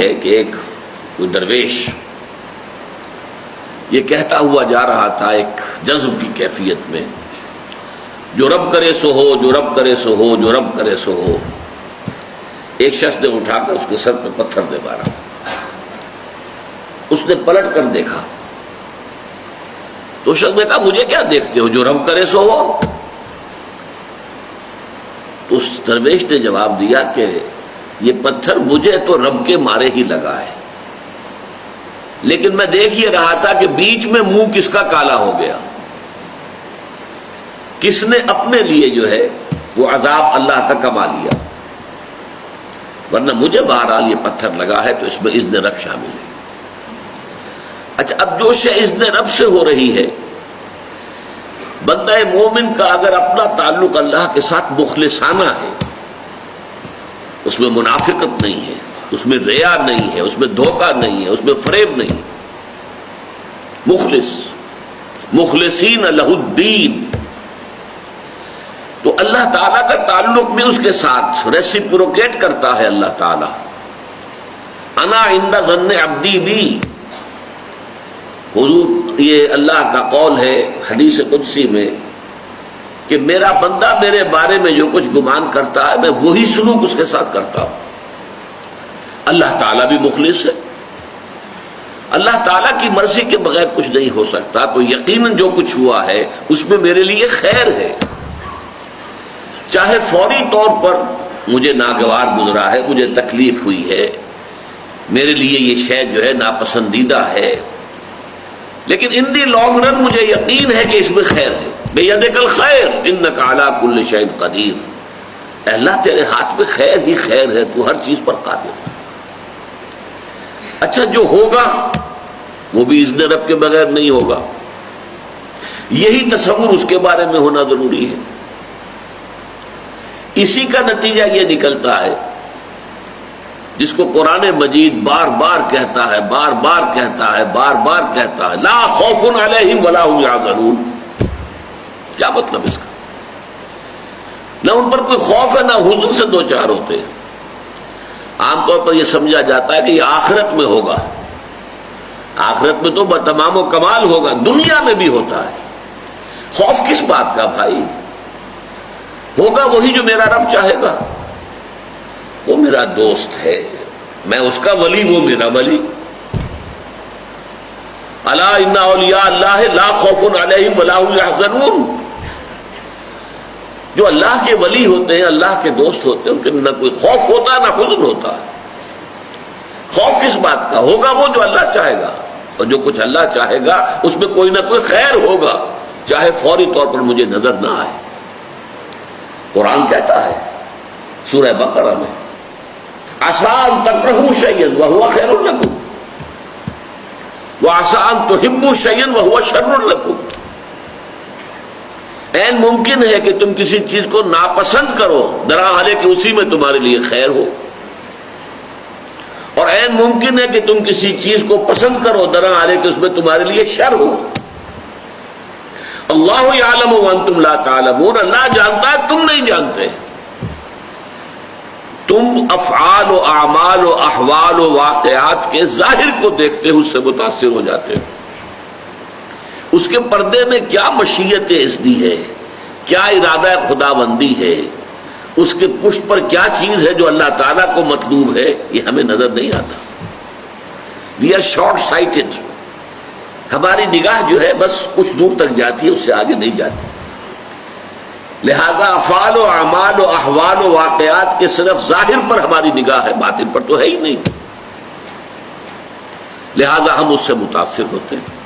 ہے کہ ایک کوئی درویش یہ کہتا ہوا جا رہا تھا ایک جذب کی کیفیت میں، جو رب کرے سو ہو، جو رب کرے سو ہو، جو رب کرے سو ہو۔ ایک شخص نے اٹھا کر اس کے سر پہ پتھر دے مارا۔ اس نے پلٹ کر دیکھا تو شخص نے کہا مجھے کیا دیکھتے ہو، جو رب کرے سو ہو۔ تو اس درویش نے جواب دیا کہ یہ پتھر مجھے تو رب کے مارے ہی لگا ہے، لیکن میں دیکھ یہ رہا تھا کہ بیچ میں منہ کس کا کالا ہو گیا، کس نے اپنے لیے جو ہے وہ عذاب اللہ کا کما لیا، ورنہ مجھے بہرحال یہ پتھر لگا ہے تو اس میں اذن رب شامل ہے۔ اچھا، اب جو شے اذن رب سے ہو رہی ہے، بندہ مومن کا اگر اپنا تعلق اللہ کے ساتھ مخلصانہ ہے، اس میں منافقت نہیں ہے، اس میں ریا نہیں ہے، اس میں دھوکہ نہیں ہے، اس میں فریب نہیں، مخلص مخلصین لہ الدین، تو اللہ تعالیٰ کا تعلق بھی اس کے ساتھ ریسیپروکیٹ کرتا ہے۔ اللہ تعالیٰ انا عند ظن عبدی بی، حضور یہ اللہ کا قول ہے حدیث قدسی میں کہ میرا بندہ میرے بارے میں جو کچھ گمان کرتا ہے میں وہی سلوک اس کے ساتھ کرتا ہوں۔ اللہ تعالیٰ بھی مخلص ہے، اللہ تعالیٰ کی مرضی کے بغیر کچھ نہیں ہو سکتا، تو یقیناً جو کچھ ہوا ہے اس میں میرے لیے خیر ہے، چاہے فوری طور پر مجھے ناگوار گزرا ہے، مجھے تکلیف ہوئی ہے، میرے لیے یہ شے جو ہے ناپسندیدہ ہے، لیکن ان دی لانگ رن مجھے یقین ہے کہ اس میں خیر ہے۔ بیدک الخیر انک علی کل شیء قدیر، اے اللہ تیرے ہاتھ میں خیر ہی خیر ہے، تو ہر چیز پر قادر ہے۔ اچھا، جو ہوگا وہ بھی اذن رب کے بغیر نہیں ہوگا، یہی تصور اس کے بارے میں ہونا ضروری ہے۔ اسی کا نتیجہ یہ نکلتا ہے جس کو قرآن مجید بار بار کہتا ہے، بار بار کہتا ہے، بار بار کہتا ہے، لا خوف علیہم ولا هم یحزنون۔ کیا مطلب اس کا؟ نہ ان پر کوئی خوف ہے، نہ حزن سے دو چار ہوتے ہیں۔ عام طور پر یہ سمجھا جاتا ہے کہ یہ آخرت میں ہوگا، آخرت میں تو تمام و کمال ہوگا، دنیا میں بھی ہوتا ہے۔ خوف کس بات کا بھائی؟ ہوگا وہی جو میرا رب چاہے گا، وہ میرا دوست ہے، میں اس کا ولی، وہ میرا ولی۔ الا ان اولیاء اللہ لا خوف علیہم ولا هم یحزنون، جو اللہ کے ولی ہوتے ہیں، اللہ کے دوست ہوتے ہیں، ان کے نہ کوئی خوف ہوتا نہ حزن ہوتا۔ خوف کس بات کا؟ ہوگا وہ جو اللہ چاہے گا، اور جو کچھ اللہ چاہے گا اس میں کوئی نہ کوئی خیر ہوگا، چاہے فوری طور پر مجھے نظر نہ آئے۔ قرآن کہتا ہے سورہ بقرہ میں عسیٰ ان تکرہوا شیئا وہو خیر لکم وعسیٰ ان تحبوا شیئا وہو شر لکم، عین ممکن ہے کہ تم کسی چیز کو ناپسند کرو درحالے کہ اسی میں تمہارے لیے خیر ہو، اور عین ممکن ہے کہ تم کسی چیز کو پسند کرو درحالے کہ اس میں تمہارے لیے شر ہو۔ اللہ یعلم وانتم لا تعلمون، اللہ جانتا ہے تم نہیں جانتے۔ تم افعال و اعمال و احوال و واقعات کے ظاہر کو دیکھتے ہو، اس سے متاثر ہو جاتے ہو، اس کے پردے میں کیا مشیت اذنی ہے، کیا ارادہ خداوندی ہے، اس کے پشت پر کیا چیز ہے جو اللہ تعالیٰ کو مطلوب ہے، یہ ہمیں نظر نہیں آتا۔ وی آر شارٹ سائٹڈ، ہماری نگاہ جو ہے بس کچھ دور تک جاتی ہے، اس سے آگے نہیں جاتی۔ لہذا افعال و اعمال و احوال و واقعات کے صرف ظاہر پر ہماری نگاہ ہے، باطن پر تو ہے ہی نہیں، لہذا ہم اس سے متاثر ہوتے ہیں۔